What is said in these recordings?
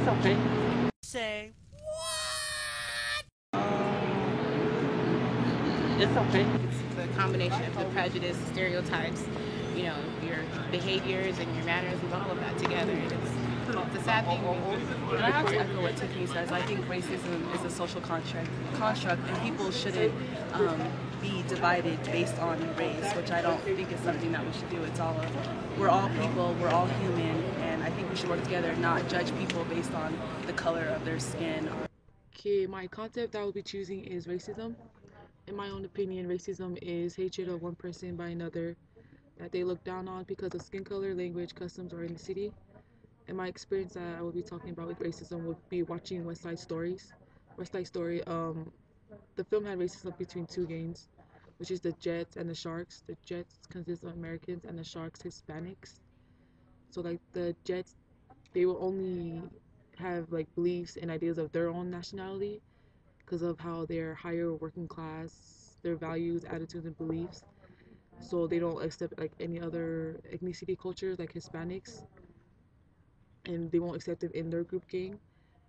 It's okay. Say, It's okay. It's the combination of the prejudice, stereotypes, you know, your behaviors and your manners and all of that together. And it's a sad thing. And I have to echo what Tiffany says. I think racism is a social construct, and people shouldn't be divided based on race, which I don't think is something that we should do. We're all people, we're all human, and I think we should work together, not judge people based on the color of their skin. Okay, my concept that I will be choosing is racism. In my own opinion, racism is hatred of one person by another that they look down on because of skin color, language, customs, or ethnicity. In my experience that I will be talking about with racism would be watching West Side Stories. West Side Story, the film had racism between two gangs, which is the Jets and the Sharks. The Jets consist of Americans and the Sharks Hispanics. So like the Jets, they will only have like beliefs and ideas of their own nationality because of how they're higher working class, their values, attitudes, and beliefs. So they don't accept like any other ethnicity cultures like Hispanics, and they won't accept them in their group gang.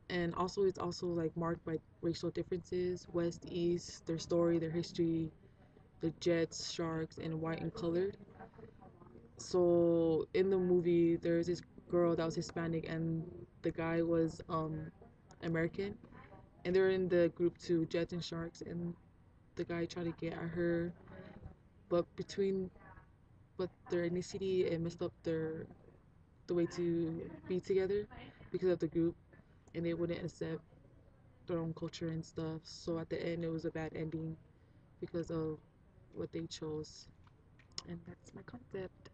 And also, it's also like marked by racial differences, West, East, their story, their history, the Jets, Sharks, and white and colored. So in the movie, there's this girl that was Hispanic, and the guy was American, and they're in the group too, Jets and Sharks, and the guy tried to get at her, but their ethnicity, it messed up the way to be together because of the group, and they wouldn't accept their own culture and stuff. So at the end, it was a bad ending because of what they chose, and that's my concept.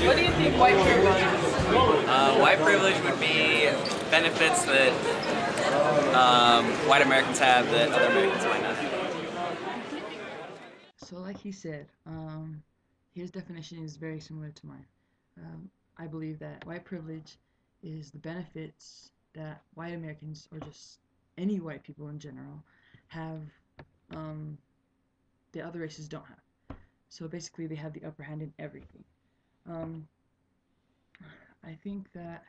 What do you think white privilege is? White privilege would be benefits that white Americans have that other Americans might not have. So like he said, his definition is very similar to mine. I believe that white privilege is the benefits that white Americans, or just any white people in general, have the other races don't have. So basically they have the upper hand in everything. I think that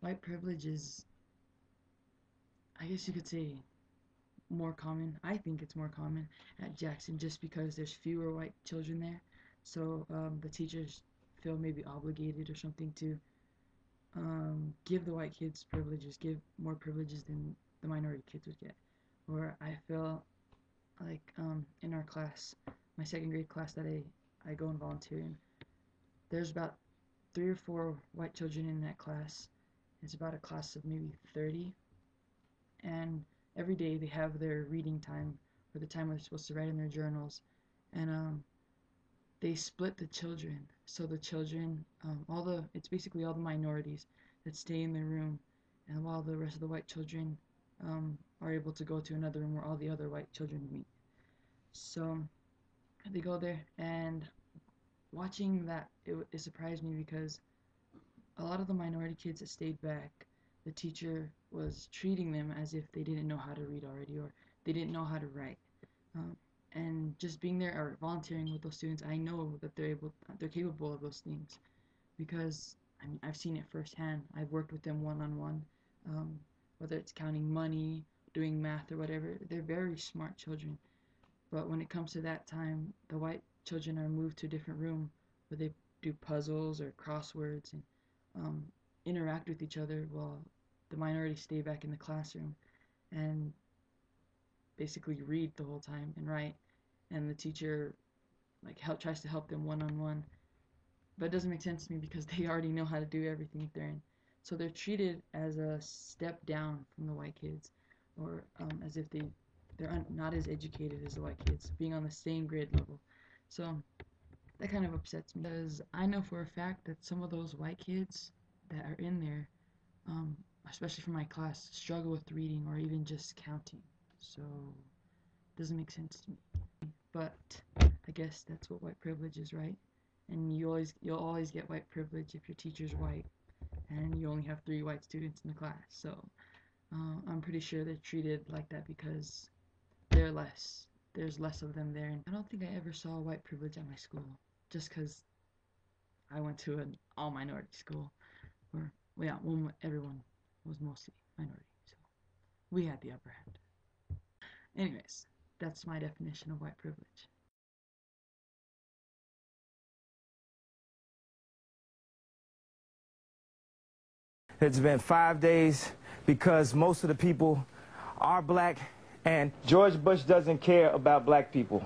white privilege is, I guess you could say, more common. I think it's more common at Jackson just because there's fewer white children there. So the teachers feel maybe obligated or something to give the white kids privileges, give more privileges than the minority kids would get. Or I feel like in our class, my second grade class that I go and volunteer in, there's about 3 or 4 white children in that class. It's about a class of maybe 30, and every day they have their reading time, or the time where they're supposed to write in their journals, and they split the children. So the children, it's basically all the minorities that stay in their room, and while the rest of the white children are able to go to another room where all the other white children meet. So they go there, and watching that, it surprised me because a lot of the minority kids that stayed back, the teacher was treating them as if they didn't know how to read already, or they didn't know how to write. And just being there or volunteering with those students, I know that they're capable of those things because I mean I've seen it firsthand. I've worked with them one-on-one, whether it's counting money, doing math, or whatever. They're very smart children. But when it comes to that time, the white children are moved to a different room where they do puzzles or crosswords and interact with each other, while the minorities stay back in the classroom and basically read the whole time and write. And the teacher tries to help them one-on-one, but it doesn't make sense to me because they already know how to do everything if they're in. So they're treated as a step down from the white kids, or as if they're not as educated as the white kids, being on the same grade level. So that kind of upsets me because I know for a fact that some of those white kids that are in there, especially from my class, struggle with reading or even just counting. So it doesn't make sense to me. But I guess that's what white privilege is, right? And you'll always get white privilege if your teacher's white and you only have 3 white students in the class. So I'm pretty sure they're treated like that because they're less there's less of them there. And I don't think I ever saw white privilege at my school, just because I went to an all-minority school, where, well, yeah, everyone was mostly minority, so we had the upper hand. Anyways, that's my definition of white privilege. It's been 5 days because most of the people are black, and George Bush doesn't care about black people.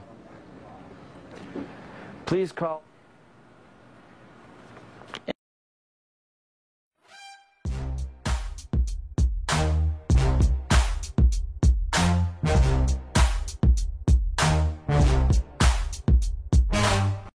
Please call.